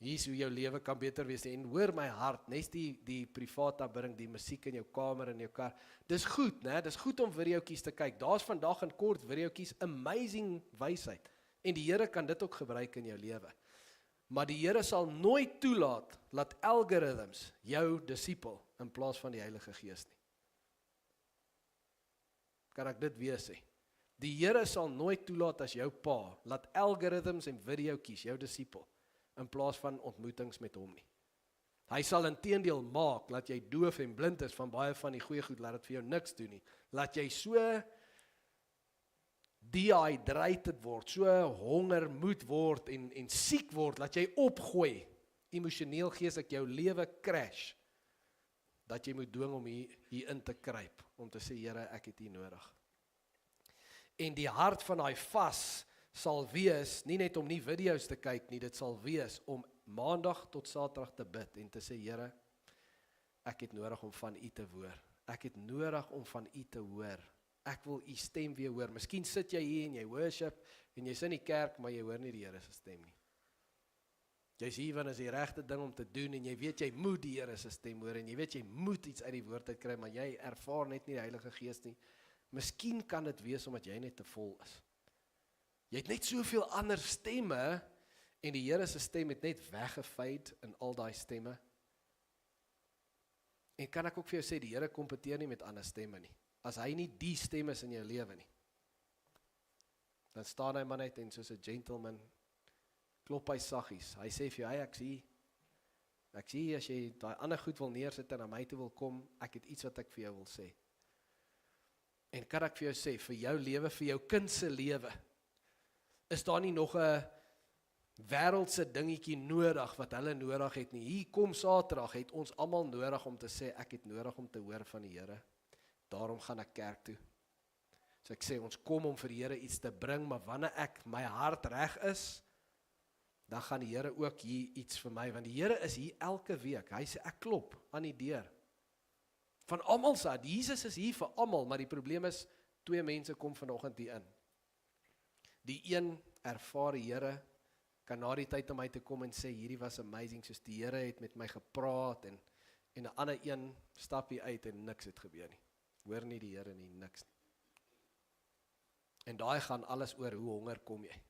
Hier is hoe jou lewe kan beter wees en hoor my hart, nes die private aanbidding, die musiek in jou kamer en jou kar. Dis goed, né? Dis goed om videoetjies te kyk. Daar's vandag in kort videoetjies amazing wysheid. En die Here kan dit ook gebruik in jou lewe. Maar die Here sal nooit toelaat dat algorithms jou disipel in plaas van die Heilige Gees nie. Kan ek dit weer sê? Die Here sal nooit toelaat as jou pa, laat algorithms en videoetjies jou disipel in plaas van ontmoetings met hom nie. Hy sal inteendeel maak, dat jy doof en blind is van baie van die goeie goed, laat dit vir jou niks doen nie. Laat jy so dehydrated word, so honger moet word en siek word, laat jy opgooi, emosioneel geestelik jou lewe crash, dat jy moet dwing om hier in te kruip, om te sê, Here, ek het U nodig. En die hart van daai vas sal wees, nie net om nie video's te kyk nie, dit sal wees om maandag tot Saterdag te bid en te sê, Here, ek het nodig om van U te hoor. Ek het nodig om van U te hoor. Ek wil U stem weer hoor. Miskien sit jy hier en jy worship en jy's in die kerk, maar jy hoor nie die Here se stem nie. Jy's hier want is die regte ding om te doen en jy weet jy moet die Here se stem hoor en jy weet jy moet iets uit die woord uit kry, maar jy ervaar net nie die Heilige Gees nie. Miskien kan dit wees omdat jy net te vol is. Jy het net soveel ander stemme en die Here se stem het net weggefade in al daai stemme. En kan ek ook vir jou sê, die Here kompeteer nie met ander stemme nie. As hy nie die stem is in jou lewe nie, dan staan hy maar net en soos 'n gentleman, klop hy saggies. Hy sê vir jou, hey, ek sien as jy daai ander goed wil neersit en na my toe wil kom, ek het iets wat ek vir jou wil sê. En kan ek vir jou sê, vir jou lewe, vir jou kind se lewe, is daar nie nog 'n wêreldse dingetjie nodig wat hulle nodig het nie. Hier kom Saterdag, het ons almal nodig om te sê, ek het nodig om te hoor van die Here. Daarom gaan ek kerk toe. So ek sê, ons kom om vir die Here iets te bring, maar wanneer my hart reg is, dan gaan die Here ook hier iets vir my, want die Here is hier elke week. Hy sê, ek klop aan die deur. Van almal sê, Jesus is hier vir almal, maar die probleem is, 2 mense kom vanoggend hier in. Die een ervaar die Here, kan na die tyd om my te kom en sê, hierdie was amazing, soos die Here het met my gepraat, en 'n ander een stap hier uit en niks het gebeur nie. Hoor nie die Here nie, niks nie. En daai gaan alles oor, hoe honger kom jy?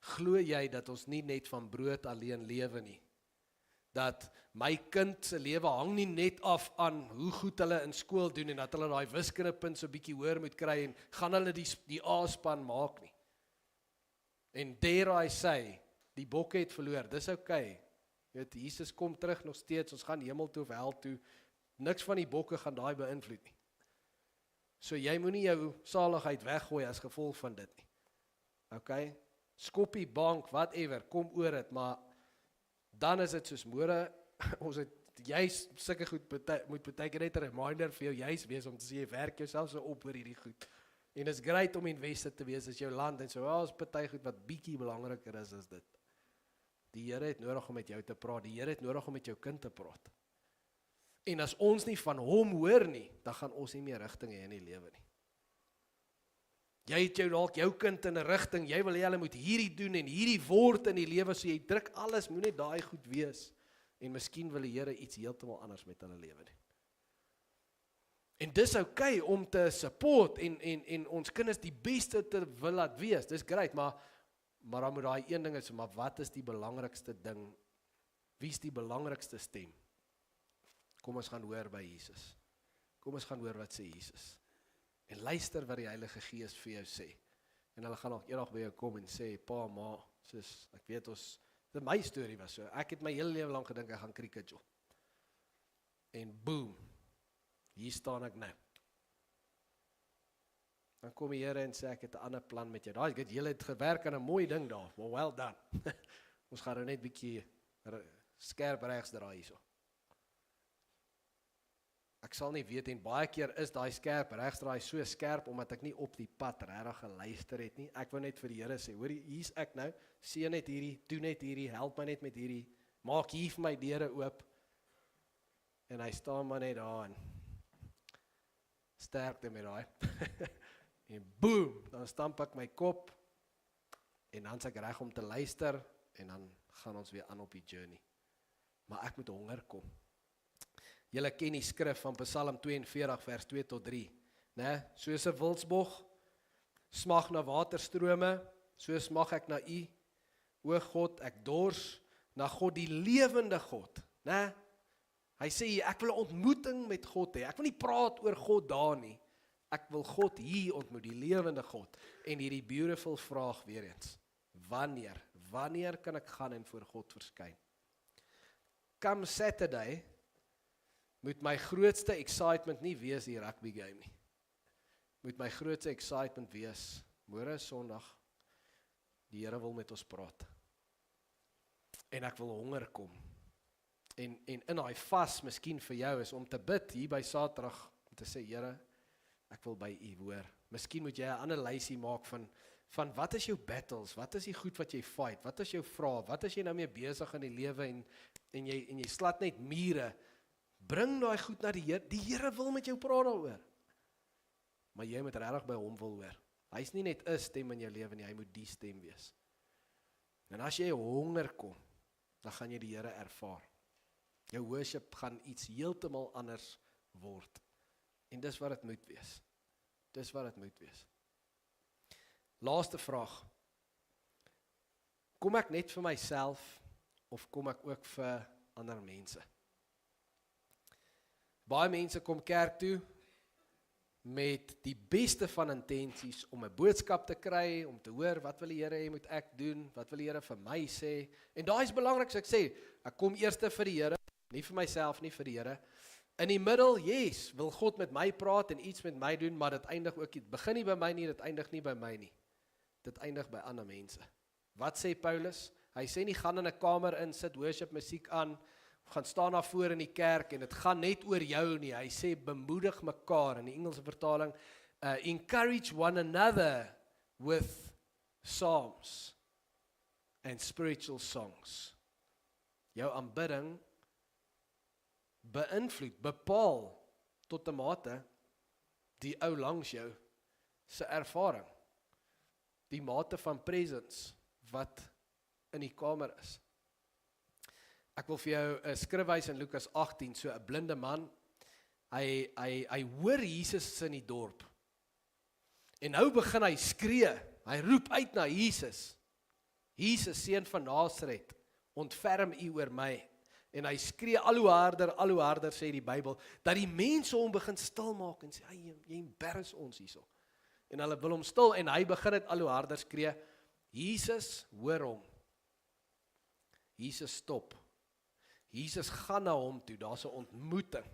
Glo jy dat ons nie net van brood alleen lewe nie? Dat my kind se lewe hang nie net af aan hoe goed hulle in skool doen en dat hulle daai wiskundepunt so bietjie hoër moet kry en gaan hulle die A-span maak nie. En dare I say, die bokke het verloor, dis okay. Jy weet, Jesus kom terug nog steeds, ons gaan hemel toe of hel toe, niks van die bokke gaan daai beïnvloed nie. So jy moenie jou saligheid weggooi as gevolg van dit nie. Okay? Skoppie, bank, whatever, kom oor dit, maar dan is dit soos môre, ons het juist sulke goed, moet baie keer net 'n reminder vir jou juist wees, om te sê, jy werk jouself so op oor hierdie goed. En is great om invested te wees as jou land, en so, is baie goed wat bietjie belangriker is as dit. Die Here het nodig om met jou te praat, die Here het nodig om met jou kind te praat. En as ons nie van hom hoor nie, dan gaan ons nie meer rigting hê in die lewe nie. Jy het jou kind in 'n rigting, jy wil hê hulle moet hierdie doen en hierdie word in die lewe, so jy druk alles, moet net daai goed wees. En miskien wil die Here iets heeltemal anders met hulle lewe doen. En dis okay om te support en ons kinders die beste te wil laat wees, dis great, maar dan moet daai een ding is, maar wat is die belangrikste ding? Wie is die belangrikste stem? Kom ons gaan hoor by Jesus. Kom ons gaan hoor wat sê Jesus. En luister wat die Heilige Gees vir jou sê. En hulle gaan nog eendag by jou kom en sê, pa, ma, sis, ek weet my storie was so, ek het my hele lewe lang gedink, ek gaan cricket joh. En boom, hier staan ek nou. Dan kom die Here en sê, ek het 'n ander plan met jou. Daai, julle het gewerk aan 'n mooi ding daar, well done. Ons gaan net bietjie skerp regs draai hierso. Ek sal nie weet, en baie keer is daai skerp regsdraai so skerp, omdat ek nie op die pad regtig geluister het nie. Ek wou net vir die Here sê, hoor, hier's ek nou, sien net hierdie, doen net hierdie, help my net met hierdie, maak hier vir my deure oop, en hy staan maar net daar, en sterkte met daai, en boom, dan stamp ek my kop, en dan's ek reg om te luister, en dan gaan ons weer aan op die journey. Maar ek moet honger kom. Julle ken die skrif van Psalm 42 vers 2 tot 3, né? Soos 'n wildsbog smag na waterstrome, so smag ek na U, o God, ek dors na God, die lewende God, né? Hy sê hier, ek wil 'n ontmoeting met God hê. Ek wil nie praat oor God daar nie. Ek wil God hier ontmoet, die lewende God. En hierdie beautiful vraag weer eens. Wanneer kan ek gaan en voor God verskyn? Come Saturday moet my grootste excitement nie wees die rugby game nie. Moet my grootste excitement wees, môre is Sondag, die Here wil met ons praat. En ek wil honger kom. En in daai vas, miskien vir jou, is om te bid hier by Saterdag, om te sê, Here, ek wil by U hoor. Miskien moet jy 'n ander lysie maak van wat is jou battles, wat is die goed wat jy fight, wat is jou vrae, wat is jy nou mee besig in die lewe en jy slat net mure. Bring daai goed na die Here. Die Here wil met jou praat daaroor. Maar jy moet regtig by hom wil hoor. Hy's nie net 'n stem in jou lewe nie, hy moet die stem wees. En as jy honger kom, dan gaan jy die Here ervaar. Jou worship gaan iets heeltemal anders word. En dis wat dit moet wees. Dis wat dit moet wees. Laaste vraag. Kom ek net vir myself of kom ek ook vir ander mense? Baie mense kom kerk toe met die beste van intensies om 'n boodskap te kry, om te hoor wat wil die Here hê moet ek doen, wat wil die Here vir my sê. En daai is belangrik, so ek sê, ek kom eers vir die Here, nie vir myself nie, vir die Here. In die middel, yes, wil God met my praat en iets met my doen, maar dit eindig ook, dit begin nie by my nie, dit eindig nie by my nie. Dit eindig by ander mense. Wat sê Paulus? Hy sê nie, gaan in 'n kamer in, sit worship musiek aan, gaan staan daar voor in die kerk en dit gaan net oor jou nie. Hy sê, bemoedig mekaar, in die Engelse vertaling, encourage one another with psalms and spiritual songs. Jou aanbidding beïnvloed, bepaal tot 'n mate die ou langs jou se ervaring. Die mate van presence wat in die kamer is. Ek wil vir jou 'n skrif wys in Lukas 18, so 'n blinde man, hy hoor Jesus in die dorp. En nou begin hy skree, hy roep uit na Jesus. Jesus, seun van Nasaret, ontferm U oor my. En hy skree al hoe harder, sê die Bybel, dat die mense hom begin stil maak en sê, jy embarrass ons hierso. En hulle wil hom stil en hy begin dit al hoe harder skree. Jesus hoor hom. Jesus stop. Jesus gaan na hom toe, daar's 'n ontmoeting.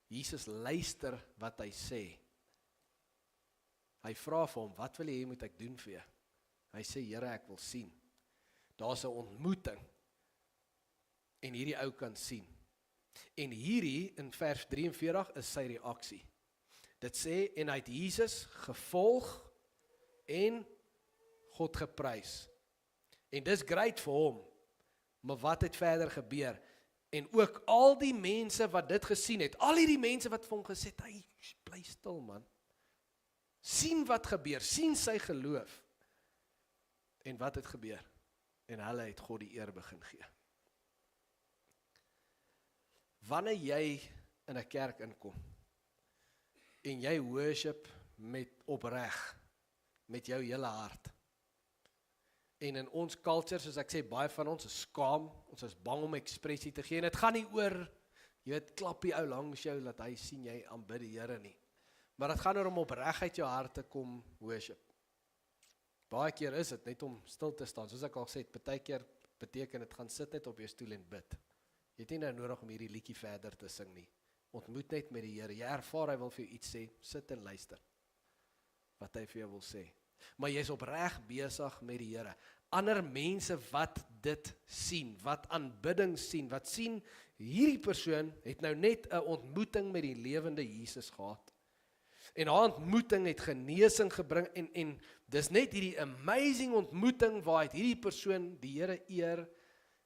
Jesus luister wat hy sê. Hy vra vir hom, wat wil jy hê moet ek doen vir jou? Hy sê, Here, ek wil sien. Daar's 'n ontmoeting. En hierdie ou kan sien. En hierdie, in vers 43, is sy reaksie. Dit sê, en hy het Jesus gevolg en God geprys. En dis great vir hom. Maar wat het verder gebeur? En ook al die mense wat dit gesien het, al hierdie mense wat vir hom gesê het, hy bly stil man. Sien wat gebeur, sien sy geloof. En wat het gebeur? En hulle het God die eer begin gee. Wanneer jy in 'n kerk inkom, en jy worship met opreg, met jou hele hart, en in ons culture, soos ek sê, baie van ons is skaam, ons is bang om ekspressie te gee, en dit gaan nie oor, jy weet, klap die ou langs jou, dat hy sien jy aanbid die Here nie, maar dit gaan oor om opregheid jou hart te kom worship. Baie keer is dit net om stil te staan, soos ek al gesê het, baie keer beteken dit gaan sit net op jou stoel en bid. Jy het nie nou nodig om hierdie liedjie verder te sing nie. Ontmoet net met die Here. Jy ervaar hy wil vir jou iets sê, sit en luister wat hy vir jou wil sê. Maar jy is opreg besig met die Here. Ander mense wat dit sien, wat aanbidding sien, wat sien, hierdie persoon het nou net 'n ontmoeting met die lewende Jesus gehad. En haar ontmoeting het genesing gebring en dis net hierdie amazing ontmoeting waar het hierdie persoon die Here eer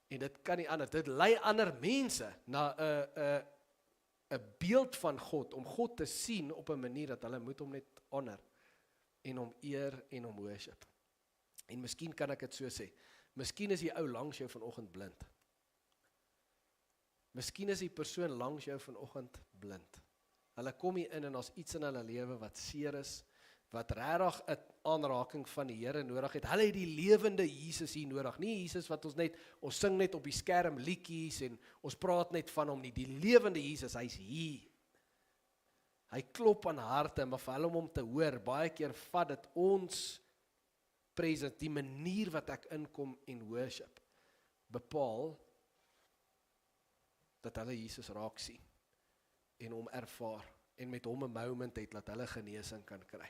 en dit kan nie anders. Dit lei ander mense na 'n beeld van God, om God te sien op 'n manier dat hulle moet hom net honor en hom eer en hom worship. En miskien kan ek dit so sê, Miskien is die ou langs jou vanoggend blind. Miskien is die persoon langs jou vanoggend blind. Hulle kom hier in en daar's iets in hulle lewe wat seer is, wat regtig 'n aanraking van die Here nodig het. Hulle het die lewende Jesus hier nodig. Nie Jesus wat ons sing net op die skerm liedjies en ons praat net van hom nie. Die lewende Jesus, hy's hier. Hy klop aan harte, maar vir hulle om hom te hoor, baie keer vat dit ons presence, die manier wat ek inkom en worship, bepaal dat hulle Jesus raak sien en hom ervaar en met hom 'n moment het dat hulle genesing kan kry.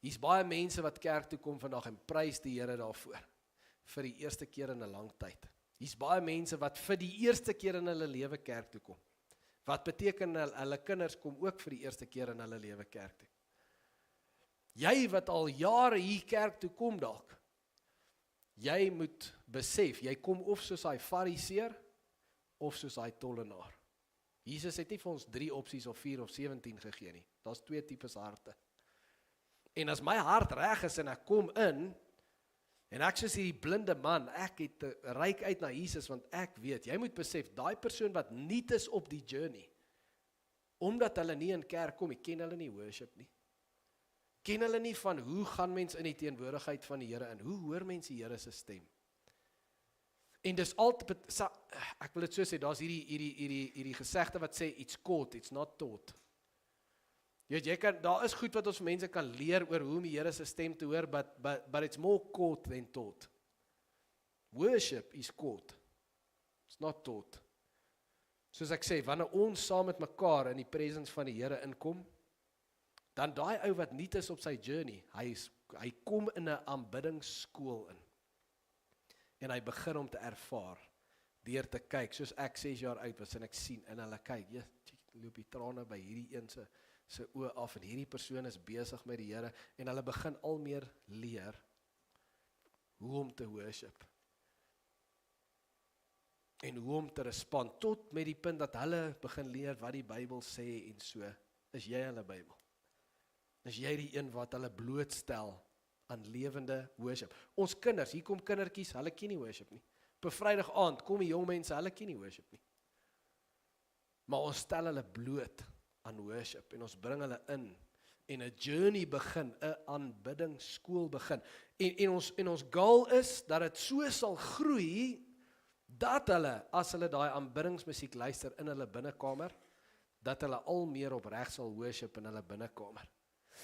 Hier's baie mense wat kerk toe kom vandag en prys die Here daarvoor vir die eerste keer in 'n lang tyd. Hier's baie mense wat vir die eerste keer in hulle lewe kerk toe kom. Wat beteken hulle kinders kom ook vir die eerste keer in hulle lewe kerk toe. Jy wat al jare hier kerk toe kom dalk, jy moet besef, jy kom of soos hy fariseer, of soos hy tollenaar. Jesus het nie vir ons 3 opsies of 4 of 17 gegee nie. Daar's 2 tipes harte. En as my hart reg is en ek kom in, en ek soos hierdie blinde man, ek het reik uit na Jesus, want ek weet, jy moet besef, daai persoon wat niet is op die journey, omdat hulle nie in kerk kom, ken hulle nie worship nie. Ken hulle nie van hoe gaan mens in die teenwoordigheid van die Here in, hoe hoor mens die Here se stem? En dis altyd, ek wil dit so sê, daar's hierdie gesegde wat sê, it's caught, it's not taught. Daar is goed wat ons mense kan leer oor hoe om die Here se stem te hoor, but it's more caught than taught. Worship is caught. It's not taught. Soos ek sê, wanneer ons saam met mekaar in die presence van die Here inkom, dan daai ou wat nie is op sy journey, hy kom in 'n aanbiddingsskool in. En hy begin om te ervaar, deur te kyk, soos ek 6 jaar oud was, en ek sien, en hulle kyk, loop die trane by hierdie een se oë af, en hierdie persoon is besig met die Here, en hulle begin al meer leer, hoe om te worship, en hoe om te respond, tot met die punt dat hulle begin leer wat die Bybel sê, en so, is jy hulle Bybel, is jy die een wat hulle blootstel, aan lewende worship. Ons kinders, hier kom kindertjies, hulle ken nie worship nie. Op 'n Vrydag aand kom die jong mense, hulle ken nie worship nie. Maar ons stel hulle bloot aan worship en ons bring hulle in en 'n journey begin, 'n aanbiddingsskool begin. En ons goal is dat dit so sal groei dat hulle, as hulle daai aanbiddingsmusiek luister in hulle binnekamer, dat hulle al meer opreg sal worship in hulle binnekamer.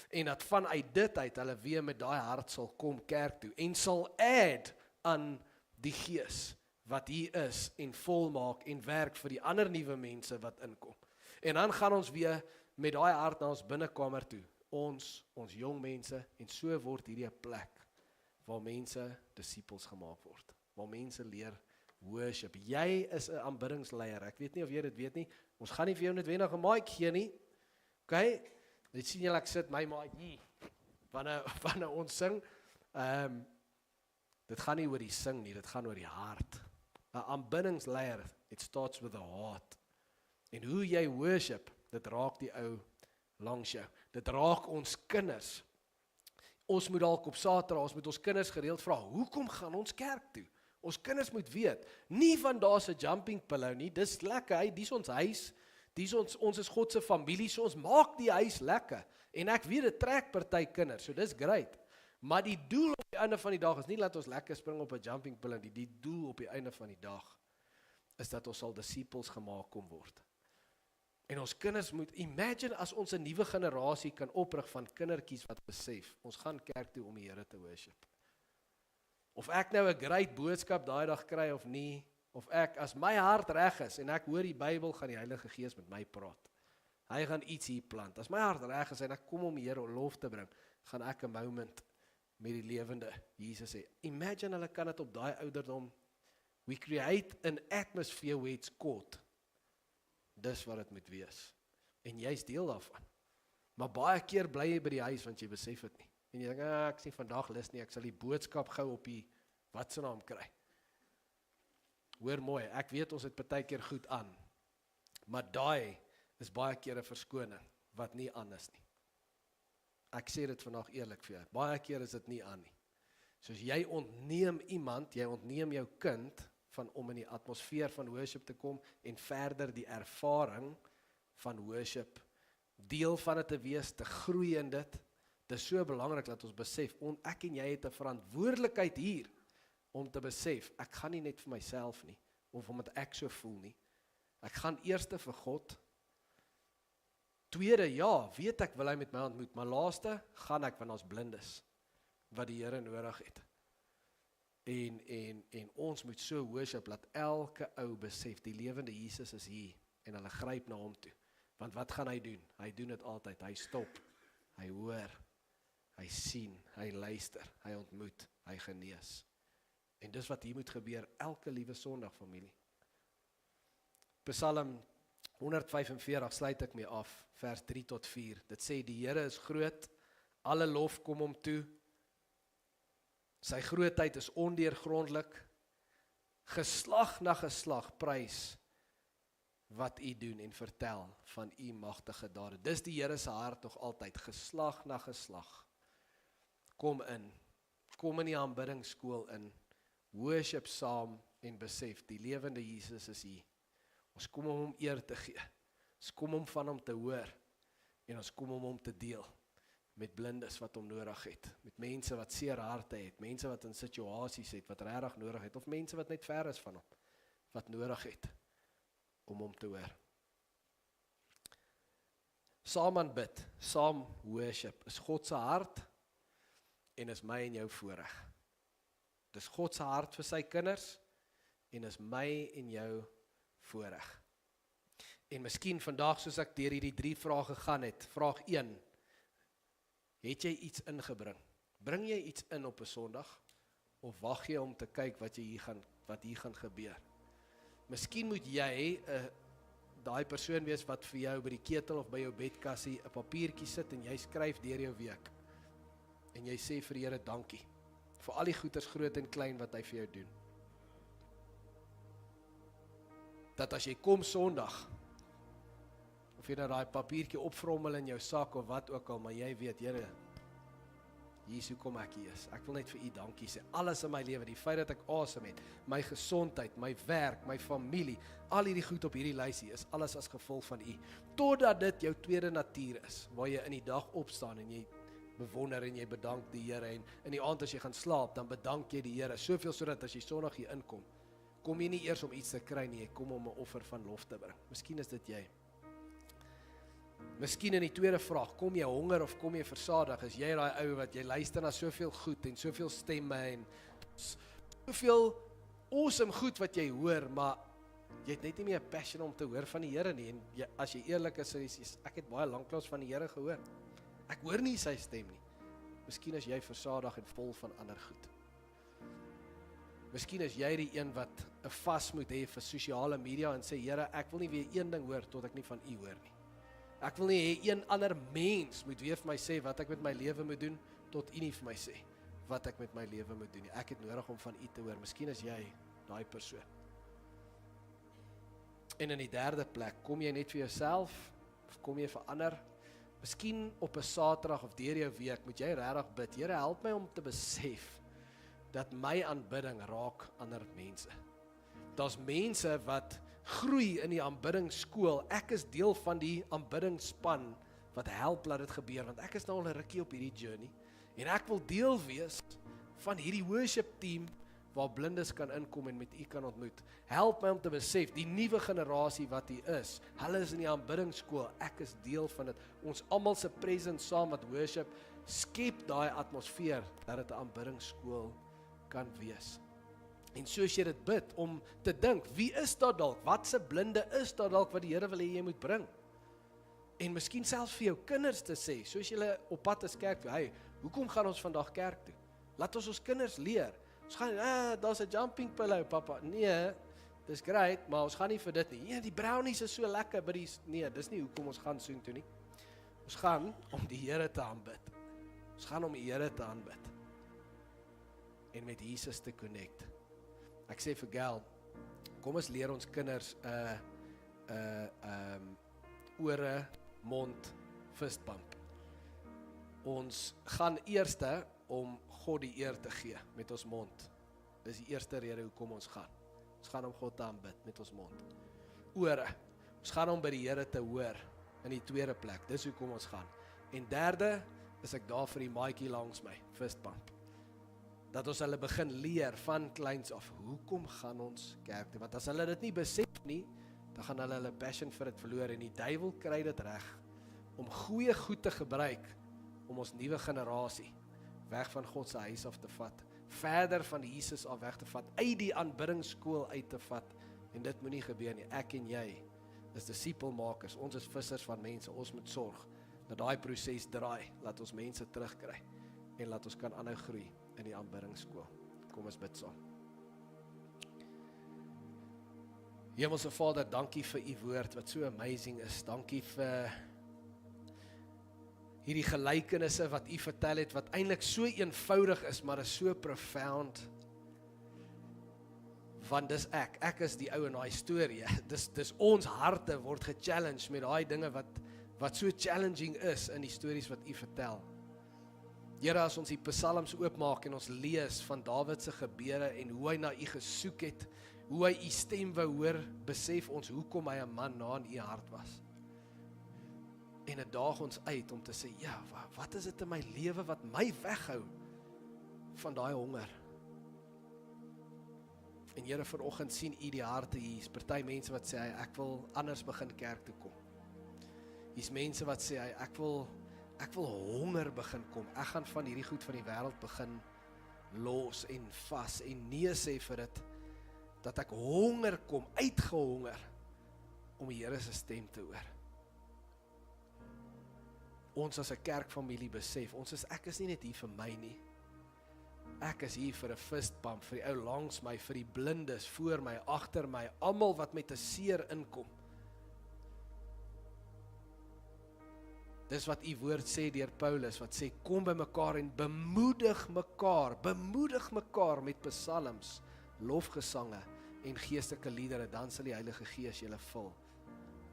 En dat vanuit dit uit hulle weer met daai hart sal kom kerk toe en sal add aan die Gees wat hier is en volmaak en werk vir die ander nuwe mense wat inkom. En dan gaan ons weer met daai hart na ons binnekamer toe, ons jong mense, en so word hierdie 'n plek waar mense disippels gemaak word, waar mense leer worship. Jy is 'n aanbiddingsleier, ek weet nie of jy dit weet nie, ons gaan nie vir jou noodwendig 'n mic gee nie, okay? Dit sien julle, ek sit my maat hier, wanneer ons sing, dit gaan nie oor die sing nie, dit gaan oor die hart. 'n Aanbiddingsleier, it starts with the heart. En hoe jy worship, dit raak die ou langs jou. Dit raak ons kinders. Ons moet dalk op Saterdag, ons moet ons kinders gereeld vra, hoekom gaan ons kerk toe? Ons kinders moet weet, nie van daar's 'n jumping pillow nie, dis lekker, dis ons huis, ons is God se familie, so ons maak die huis lekker. En ek weet, dit trek party kinders, so dis great. Maar die doel op die einde van die dag is nie dat ons lekker spring op 'n jumping pillow nie. Die doel op die einde van die dag is dat ons sal disippels gemaak kom word. En ons kinders moet, imagine as ons 'n nuwe generasie kan oprig van kindertjies wat besef, ons gaan kerk toe om die Here te worship. Of ek nou 'n great boodskap daai dag kry of nie, of ek, as my hart reg is, en ek hoor die Bybel, gaan die Heilige Gees met my praat. Hy gaan iets hier plant. As my hart reg is, en ek kom om die Here lof te bring, gaan ek 'n moment met die lewende Jesus hê. Imagine hulle kan dit op daai ouderdom. We create an atmosphere where it's caught. Dis wat dit moet wees. En jy's deel daarvan. Maar baie keer bly jy by die huis, want jy besef dit nie. En jy dink, ek is nie vandag lus nie, ek sal die boodskap gou op die, wat se naam kry. Hoor mooi, ek weet ons het partykeer goed aan, maar daai is baie keer 'n verskoning, wat nie aan is nie. Ek sê dit vandag eerlik vir jou, baie keer is dit nie aan nie. Soos jy ontneem iemand, jy ontneem jou kind van om in die atmosfeer van worship te kom en verder die ervaring van worship, deel van dit te wees, te groei in dit. Dit is so belangrik dat ons besef, ek en jy het 'n verantwoordelikheid hier, om te besef, ek gaan nie net vir myself nie, of omdat ek so voel nie. Ek gaan eerste vir God. Tweede, ja, weet ek wil hy met my ontmoet, maar laaste, gaan ek, want ons blindes, wat die Here nodig het. En ons moet so worship, dat elke ou besef, die lewende Jesus is hier, en hulle gryp na hom toe. Want wat gaan hy doen? Hy doen dit altyd, hy stop, hy hoor, hy sien, hy luister, hy ontmoet, hy genees. En dis wat hier moet gebeur, elke liewe Sondag, familie. Psalm 145 sluit ek mee af, vers 3 tot 4. Dit sê, die Here is groot, alle lof kom hom toe, sy grootheid is ondeurgrondelik, geslag na geslag prys wat u doen en vertel van u magtige dade. Dis die Here se hart nog altyd, geslag na geslag. Kom in die aanbiddingsskool in, worship saam en besef, die lewende Jesus is hier. Ons kom om hom eer te gee, ons kom om van hom te hoor, en ons kom om hom te deel, met blindes wat hom nodig het, met mense wat seer harte het, mense wat in situasies het, wat regtig nodig het, of mense wat net ver is van hom, wat nodig het, om hom te hoor. Saam aanbid, saam worship, is God se hart, en is my en jou voorreg. Dis God se hart vir sy kinders, en is my en jou voorreg. En miskien vandag, soos ek deur hierdie 3 vrae gegaan het, vraag 1, het jy iets ingebring? Bring jy iets in op 'n Sondag, of wag jy om te kyk wat hier gaan gebeur? Miskien moet jy daai persoon wees wat vir jou by die ketel of by jou bedkassie 'n papiertjie sit en jy skryf deur jou week. En jy sê vir die Here dankie vir al die goeders groot en klein wat hy vir jou doen. Dat as jy kom Sondag, of jy nou daai papiertjie opvrommel in jou sak of wat ook al, maar jy weet, Here, hier is hoekom ek hier is. Ek wil net vir u dankie sê. Alles in my lewe, die feit dat ek asem het, my gesondheid, my werk, my familie, al hierdie goed op hierdie lysie is alles as gevolg van u. Totdat dit jou tweede natuur is, waar jy in die dag opstaan en jy bewonder en jy bedank die Here, en in die aand as jy gaan slaap, dan bedank jy die Here, soveel sodat as jy Sondag hier inkom, kom jy nie eers om iets te kry nie, jy kom om 'n offer van lof te bring. Miskien is dit jy. Miskien in die tweede vraag, kom jy honger of kom jy versadig? Is jy daai ou wat jy luister na soveel goed en soveel stemme en soveel awesome goed wat jy hoor, maar jy het net nie meer 'n passion om te hoor van die Here nie. En as jy eerlik is, ek het baie lanklaas van die Here gehoor. Ek hoor nie sy stem nie. Miskien is jy versadig en vol van ander goed. Miskien is jy die een wat 'n vas moet hê vir sosiale media en sê, Here, ek wil nie weer een ding hoor tot ek nie van u hoor nie. Ek wil nie hê een ander mens moet weer vir my sê wat ek met my lewe moet doen, tot u nie vir my sê wat ek met my lewe moet doen nie. Ek het nodig om van u te hoor. Miskien is jy daai persoon. En in die derde plek, kom jy net vir jouself, of kom jy vir ander? Miskien op 'n Saterdag of deur jou week, moet jy regtig bid, Here, help my om te besef, dat my aanbidding raak ander mense. Daar's mense wat groei in die aanbiddingsskool. Ek is deel van die aanbiddingsspan wat help laat dit gebeur, want ek is nou al 'n rukkie op hierdie journey, en ek wil deel wees van hierdie worship team, waar blindes kan inkom en met u kan ontmoet. Help my om te besef, die nuwe generasie wat hier is, hulle is in die aanbiddingsskool, ek is deel van dit. Ons almal se presence saam met worship, skep daai atmosfeer, dat dit 'n aanbiddingsskool kan wees. En soos jy dit bid, om te dink, wie is daar dalk? Wat se blinde is daar dalk wat die Here wil hê jy moet bring? En miskien selfs vir jou kinders te sê, soos julle op pad is kerk toe, hey, hoekom gaan ons vandag kerk toe? Laat ons kinders leer. Ons gaan, daar's 'n jumping pillow, papa. Nee, dis great, maar ons gaan nie vir dit nie. Ja, die brownies is so lekker, but nee, dis nie hoekom ons gaan soontoe nie. Ons gaan om die Here te aanbid. Ons gaan om die Here te aanbid. En met Jesus te connect. Ek sê vir Gail, kom ons leer ons kinders ore, mond, fist bump. Ons gaan eerste om God die eer te gee met ons mond. Dis die eerste rede hoekom ons gaan. Ons gaan om God te aanbid met ons mond. Ore, ons gaan om by die Here te hoor in die tweede plek. Dis hoekom ons gaan. En derde, is ek daar vir die maatjie langs my, fistbump. Dat ons hulle begin leer van kleins af, hoekom gaan ons kerk toe? Want as hulle dit nie besef nie, dan gaan hulle passion vir dit verloor en die duiwel kry dit reg om goeie goed te gebruik om ons nuwe generasie weg van God se huis af te vat, verder van Jesus af weg te vat, uit die aanbiddingsskool uit te vat, en dit moenie gebeur nie. Ek en jy is disipelmakers, ons is vissers van mense, ons moet sorg dat daai proses draai, laat ons mense terugkry en laat ons kan aanhou groei in die aanbiddingsskool. Kom ons bid saam. Hemelse Vader, dankie vir u woord wat so amazing is. Dankie vir hierdie gelykenisse wat u vertel het, wat eintlik so eenvoudig is, maar is so profound. Want dis ek is die ou in daai storie. Dis ons harte word gechallenged met daai dinge wat so challenging is in die stories wat u vertel. Here, as ons die psalms oopmaak en ons lees van Dawid se gebeure en hoe hy na u gesoek het, hoe hy u stem wou hoor, besef ons hoekom hy 'n man na in u hart was. En dit daag ons uit om te sê, ja, wat is dit in my lewe wat my weghou van daai honger? En Here, vanoggend sien u die harte hier. Is party mense wat sê, ek wil anders begin kerk toe kom. Hier's mense wat sê, ek wil honger begin kom. Ek gaan van hierdie goed van die wêreld begin los en vas en nee sê vir dit, dat ek honger kom, uitgehonger, om die Here se stem te hoor. Ons as 'n kerkfamilie besef, ek is nie net hier vir my nie. Ek is hier vir 'n fistbump, vir die ou langs my, vir die blindes, voor my, agter my, almal wat met 'n seer inkom. Dis wat u woord sê deur Paulus, wat sê, kom by mekaar en bemoedig mekaar met psalms, lofgesange en geestelike liedere, dan sal die Heilige Gees julle vul.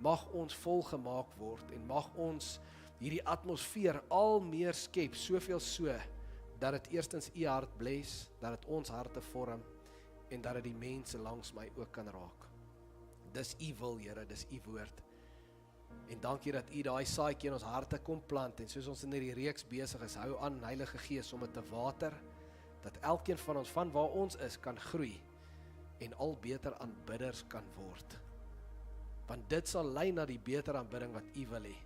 Mag ons volgemaak word en mag ons hierdie atmosfeer al meer skep, soveel so, dat dit eerstens u hart bless, dat dit ons harte vorm, en dat dit die mense langs my ook kan raak. Dis u wil, Here, dis u woord. En dankie dat u daai saadjie in ons harte kom plant, en soos ons in hierdie reeks besig is, hou aan, Heilige Gees, om dit te water, dat elkeen van ons, van waar ons is, kan groei, en al beter aanbidders kan word. Want dit sal lei na die beter aanbidding wat u wil hê,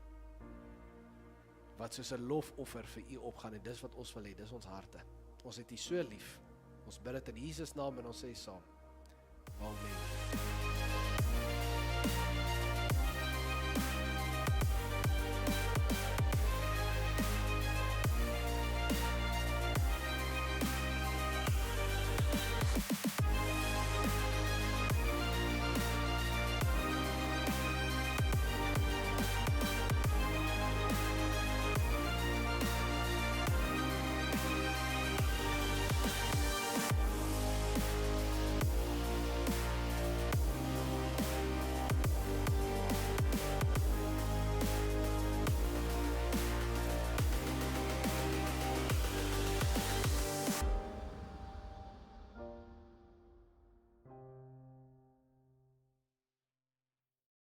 wat soos 'n lofoffer vir u opgaan, en dis wat ons wil hê, dis ons harte. Ons het u so lief, ons bid dit in Jesus naam en ons sê saam, amen.